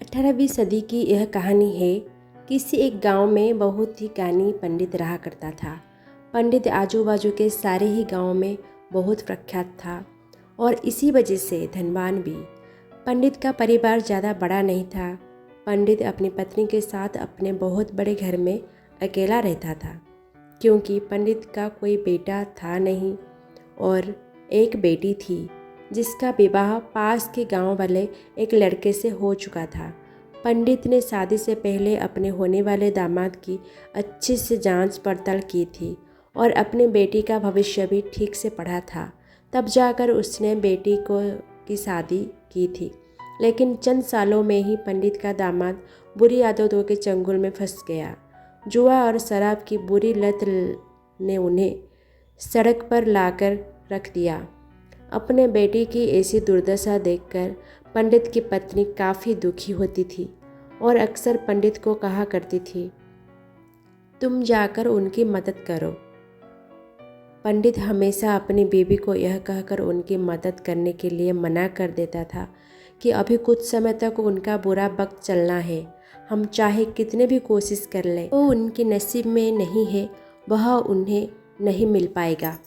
18वीं सदी की यह कहानी है। किसी एक गांव में बहुत ही ज्ञानी पंडित रहा करता था। पंडित आजू बाजू के सारे ही गांव में बहुत प्रख्यात था और इसी वजह से धनवान भी। पंडित का परिवार ज़्यादा बड़ा नहीं था। पंडित अपनी पत्नी के साथ अपने बहुत बड़े घर में अकेला रहता था, क्योंकि पंडित का कोई बेटा था नहीं और एक बेटी थी जिसका विवाह पास के गांव वाले एक लड़के से हो चुका था। पंडित ने शादी से पहले अपने होने वाले दामाद की अच्छे से जांच पड़ताल की थी और अपनी बेटी का भविष्य भी ठीक से पढ़ा था। तब जाकर उसने बेटी की शादी की थी। लेकिन चंद सालों में ही पंडित का दामाद बुरी आदतों के चंगुल में फंस गया। जुआ और शराब की बुरी लत ने उन्हें सड़क पर लाकर रख दिया। अपने बेटी की ऐसी दुर्दशा देखकर पंडित की पत्नी काफ़ी दुखी होती थी और अक्सर पंडित को कहा करती थी, तुम जाकर उनकी मदद करो। पंडित हमेशा अपनी बीवी को यह कहकर उनकी मदद करने के लिए मना कर देता था कि अभी कुछ समय तक उनका बुरा वक्त चलना है। हम चाहे कितने भी कोशिश कर लें, वो उनके नसीब में नहीं है, वह उन्हें नहीं मिल पाएगा।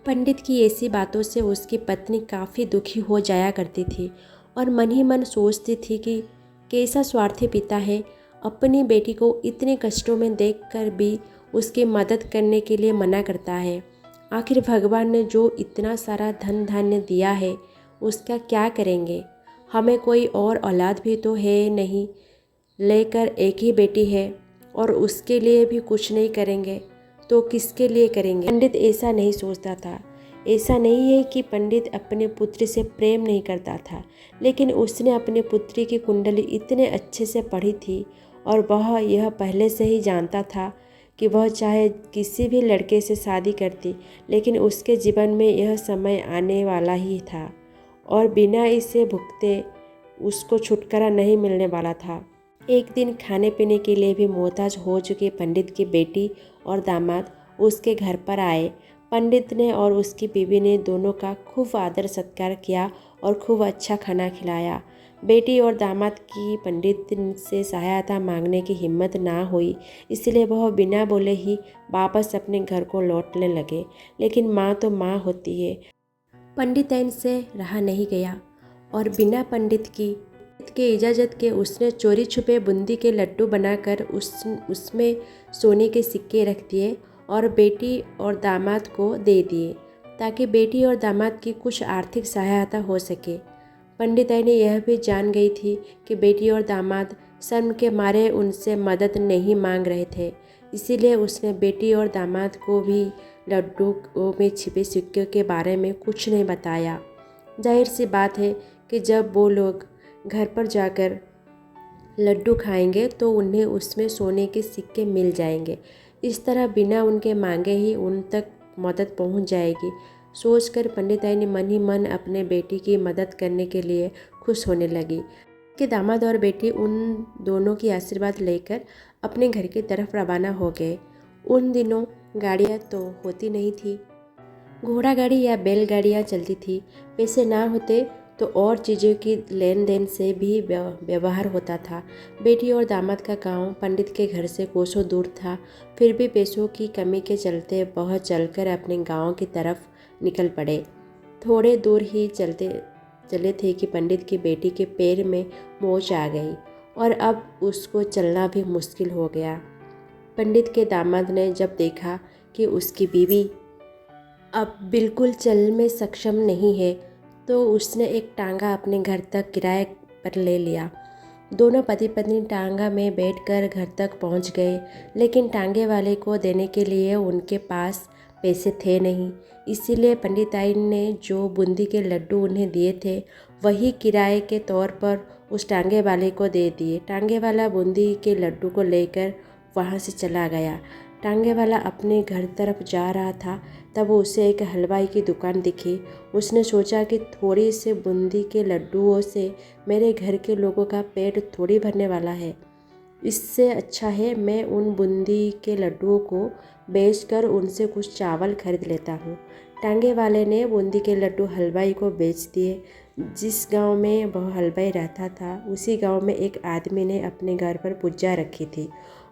पंडित की ऐसी बातों से उसकी पत्नी काफ़ी दुखी हो जाया करती थी और मन ही मन सोचती थी कि कैसा स्वार्थी पिता है, अपनी बेटी को इतने कष्टों में देखकर भी उसकी मदद करने के लिए मना करता है। आखिर भगवान ने जो इतना सारा धन धान्य दिया है उसका क्या करेंगे। हमें कोई और औलाद भी तो है नहीं, लेकर एक ही बेटी है और उसके लिए भी कुछ नहीं करेंगे तो किसके लिए करेंगे। पंडित ऐसा नहीं सोचता था। ऐसा नहीं है कि पंडित अपने पुत्री से प्रेम नहीं करता था, लेकिन उसने अपनी पुत्री की कुंडली इतने अच्छे से पढ़ी थी और वह यह पहले से ही जानता था कि वह चाहे किसी भी लड़के से शादी करती, लेकिन उसके जीवन में यह समय आने वाला ही था और बिना इसे भुगते उसको छुटकारा नहीं मिलने वाला था। एक दिन खाने पीने के लिए भी मोहताज हो चुके पंडित की बेटी और दामाद उसके घर पर आए। पंडित ने और उसकी बीवी ने दोनों का खूब आदर सत्कार किया और खूब अच्छा खाना खिलाया। बेटी और दामाद की पंडित से सहायता मांगने की हिम्मत ना हुई, इसलिए वह बिना बोले ही वापस अपने घर को लौटने लगे। लेकिन माँ तो माँ होती है। पंडिताइन से रहा नहीं गया और बिना पंडित के इजाज़त के उसने चोरी छुपे बूंदी के लड्डू बनाकर उसमें सोने के सिक्के रख दिए और बेटी और दामाद को दे दिए, ताकि बेटी और दामाद की कुछ आर्थिक सहायता हो सके। पंडिताई ने यह भी जान गई थी कि बेटी और दामाद शर्म के मारे उनसे मदद नहीं मांग रहे थे, इसीलिए उसने बेटी और दामाद को भी लड्डू में छिपे सिक्कों के बारे में कुछ नहीं बताया। जाहिर सी बात है कि जब वो लोग घर पर जाकर लड्डू खाएंगे तो उन्हें उसमें सोने के सिक्के मिल जाएंगे। इस तरह बिना उनके मांगे ही उन तक मदद पहुंच जाएगी। सोचकर पंडिताई ने मन ही मन अपने बेटी की मदद करने के लिए खुश होने लगी कि दामाद और बेटी उन दोनों की आशीर्वाद लेकर अपने घर की तरफ रवाना हो गए। उन दिनों गाड़ियाँ तो होती नहीं थी, घोड़ा गाड़ी या बैलगाड़ियाँ चलती थी। पैसे ना होते तो और चीज़ों की लेन देन से भी व्यवहार होता था। बेटी और दामाद का गांव पंडित के घर से कोसों दूर था, फिर भी पैसों की कमी के चलते वह चलकर अपने गांव की तरफ निकल पड़े। थोड़े दूर ही चले थे कि पंडित की बेटी के पैर में मोच आ गई और अब उसको चलना भी मुश्किल हो गया। पंडित के दामाद ने जब देखा कि उसकी बीवी अब बिल्कुल चलने में सक्षम नहीं है, तो उसने एक टांगा अपने घर तक किराए पर ले लिया। दोनों पति पत्नी टांगा में बैठकर घर तक पहुंच गए, लेकिन टांगे वाले को देने के लिए उनके पास पैसे थे नहीं। इसीलिए पंडिताई ने जो बूंदी के लड्डू उन्हें दिए थे वही किराए के तौर पर उस टांगे वाले को दे दिए। टांगे वाला बूंदी के लड्डू को लेकर वहाँ से चला गया। टांगे वाला अपने घर तरफ जा रहा था, तब उसे एक हलवाई की दुकान दिखी। उसने सोचा कि थोड़ी से बूंदी के लड्डुओं से मेरे घर के लोगों का पेट थोड़ी भरने वाला है। इससे अच्छा है मैं उन बूंदी के लड्डुओं को बेचकर उनसे कुछ चावल खरीद लेता हूँ। टांगे वाले ने बूंदी के लड्डू हलवाई को बेच दिए। जिस गांव में वह हलवाई रहता था उसी गांव में एक आदमी ने अपने घर पर पूजा रखी थी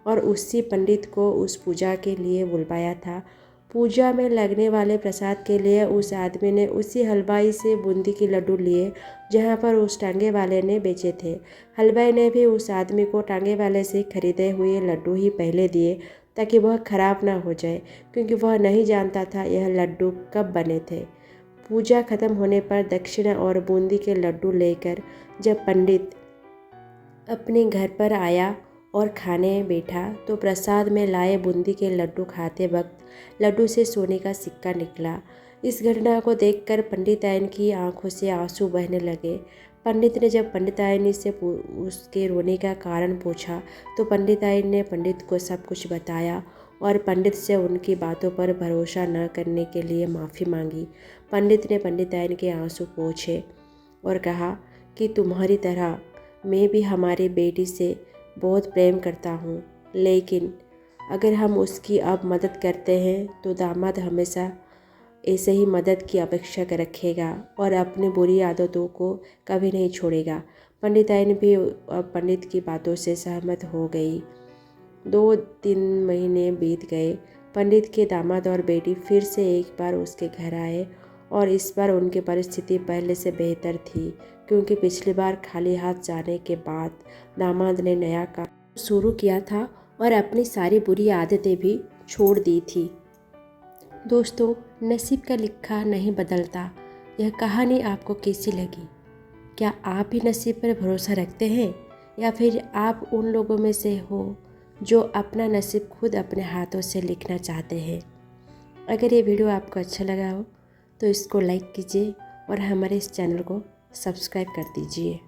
और उसी पंडित को उस पूजा के लिए बुलवाया था। पूजा में लगने वाले प्रसाद के लिए उस आदमी ने उसी हलवाई से बूंदी के लड्डू लिए जहाँ पर उस टांगे वाले ने बेचे थे। हलवाई ने भी उस आदमी को टांगे वाले से खरीदे हुए लड्डू ही पहले दिए ताकि वह खराब ना हो जाए, क्योंकि वह नहीं जानता था यह लड्डू कब बने थे। पूजा खत्म होने पर दक्षिणा और बूंदी के लड्डू लेकर जब पंडित अपने घर पर आया और खाने बैठा तो प्रसाद में लाए बूंदी के लड्डू खाते वक्त लड्डू से सोने का सिक्का निकला। इस घटना को देखकर पंडितायन की आंखों से आंसू बहने लगे। पंडित ने जब पंडितायनी से उसके रोने का कारण पूछा तो पंडितायन ने पंडित को सब कुछ बताया और पंडित से उनकी बातों पर भरोसा न करने के लिए माफ़ी मांगी। पंडित ने पंडितायन के आंसू पोंछे और कहा कि तुम्हारी तरह मैं भी हमारी बेटी से बहुत प्रेम करता हूँ, लेकिन अगर हम उसकी अब मदद करते हैं तो दामाद हमेशा ऐसे ही मदद की अपेक्षा कर रखेगा और अपनी बुरी आदतों को कभी नहीं छोड़ेगा। पंडितायन भी अब पंडित की बातों से सहमत हो गई। 2-3 महीने बीत गए। पंडित के दामाद और बेटी फिर से एक बार उसके घर आए और इस बार उनकी परिस्थिति पहले से बेहतर थी, क्योंकि पिछली बार खाली हाथ जाने के बाद दामाद ने नया काम शुरू किया था और अपनी सारी बुरी आदतें भी छोड़ दी थी। दोस्तों, नसीब का लिखा नहीं बदलता। यह कहानी आपको कैसी लगी? क्या आप भी नसीब पर भरोसा रखते हैं या फिर आप उन लोगों में से हो जो अपना नसीब खुद अपने हाथों से लिखना चाहते हैं? अगर ये वीडियो आपको अच्छा लगा हो तो इसको लाइक कीजिए और हमारे इस चैनल को सब्सक्राइब कर दीजिए।